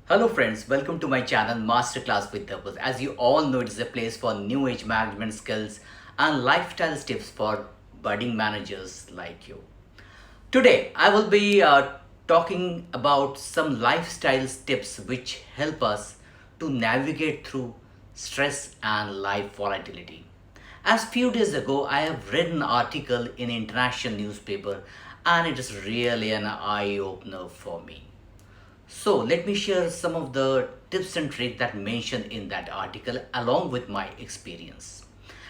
Hello friends, welcome to my channel Masterclass with Purpose. As you all know, it is a place for new age management skills and lifestyle tips for budding managers like you. Today, I will be talking about some lifestyle tips which help us to navigate through stress and life volatility. As few days ago, I have read an article in international newspaper and it is really an eye opener for me. So let me share some of the tips and tricks that mentioned in that article along with my experience.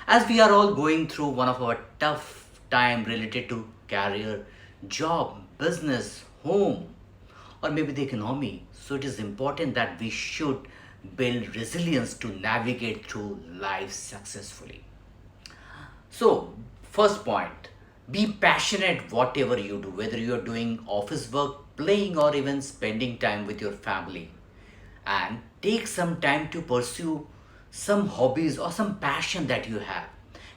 As we are all going through one of our tough time related to career, job, business, home, or maybe the economy. So it is important that we should build resilience to navigate through life successfully. So, first point, be passionate whatever you do, whether you are doing office work, playing, or even spending time with your family. And take some time to pursue some hobbies or some passion that you have.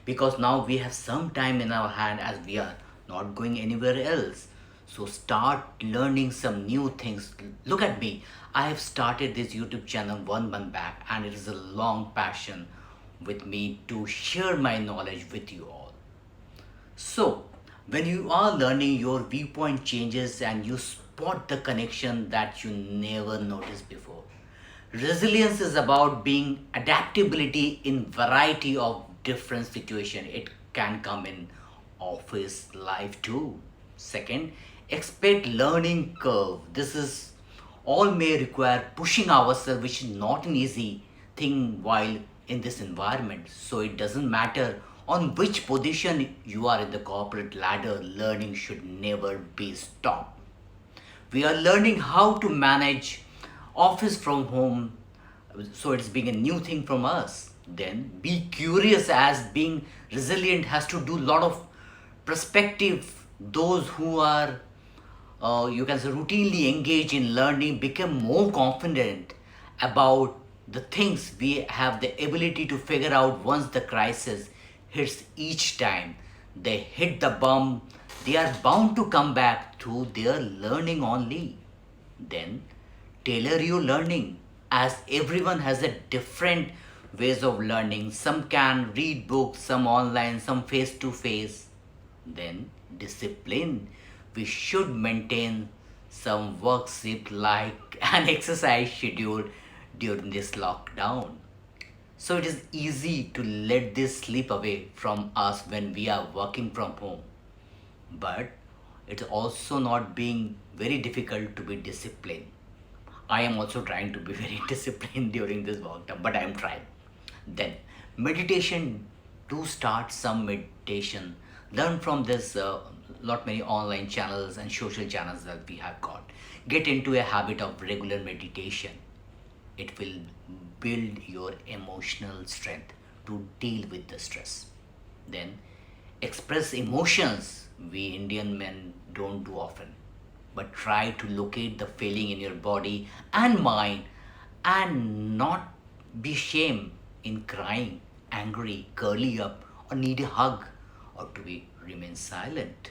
Because now we have some time in our hand as we are not going anywhere else. So start learning some new things. Look at me. I have started this YouTube channel 1 month back and it is a long passion with me to share my knowledge with you all. So, when you are learning, your viewpoint changes and you spot the connection that you never noticed before. Resilience is about being adaptability in variety of different situation. It can come in office life too. Second, expect learning curve. This is all may require pushing ourselves, which is not an easy thing while in this environment. So it doesn't matter on which position you are in the corporate ladder, learning should never be stopped. We are learning how to manage office from home, so it's being a new thing from us. Then be curious, as being resilient has to do a lot of perspective. Those who are you can say routinely engage in learning become more confident about the things. We have the ability to figure out once the crisis hits. Each time they hit the bump, they are bound to come back through their learning only. Then tailor your learning, as everyone has a different ways of learning. Some can read books, some online, some face to face. Then discipline, we should maintain some work shift like an exercise schedule during this lockdown. So it is easy to let this slip away from us when we are working from home. But it's also not being very difficult to be disciplined. I am also trying to be very disciplined during this lockdown, but I am trying. Then meditation, do start some meditation. Learn from this lot many online channels and social channels that we have got. Get into a habit of regular meditation. It will build your emotional strength to deal with the stress. Then express emotions. We Indian men don't do often, but try to locate the feeling in your body and mind and not be shame in crying, angry, curly up, or need a hug, or to be remain silent.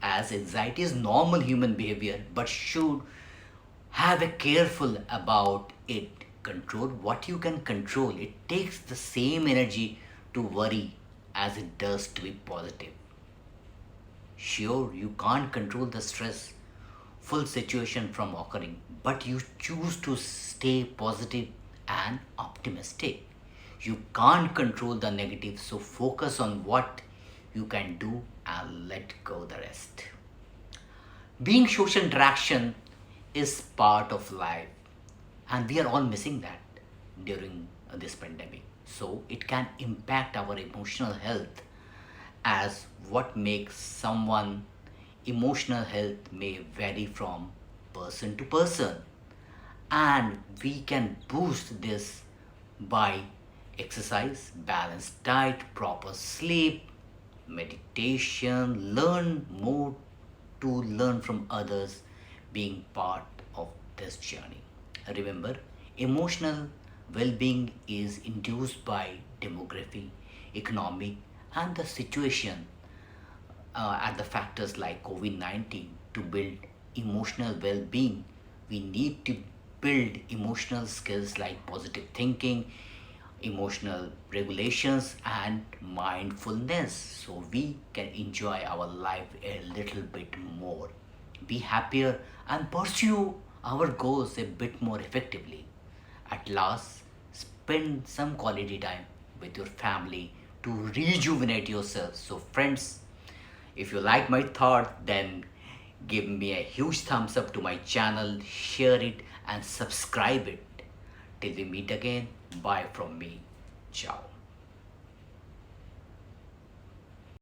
As anxiety is normal human behavior, but should have a careful about it. Control what you can control. It takes the same energy to worry as it does to be positive. Sure, you can't control the stress full situation from occurring, but you choose to stay positive and optimistic. You can't control the negative, so focus on what you can do and let go the rest. Being social interaction is part of life, and we are all missing that during this pandemic. So it can impact our emotional health, as what makes someone emotional health may vary from person to person, and we can boost this by exercise, balanced diet, proper sleep, meditation. Learn more to learn from others, being part of this journey. Remember, emotional well being is induced by demography, economic, and the situation at the factors like COVID 19. To build emotional well being, we need to build emotional skills like positive thinking, emotional regulations, and mindfulness so we can enjoy our life a little bit more, be happier, and pursue our goals a bit more effectively. At last, spend some quality time with your family to rejuvenate yourself. So, friends, if you like my thought, then give me a huge thumbs up to my channel, share it, and subscribe it. Till we meet again, bye from me. Ciao.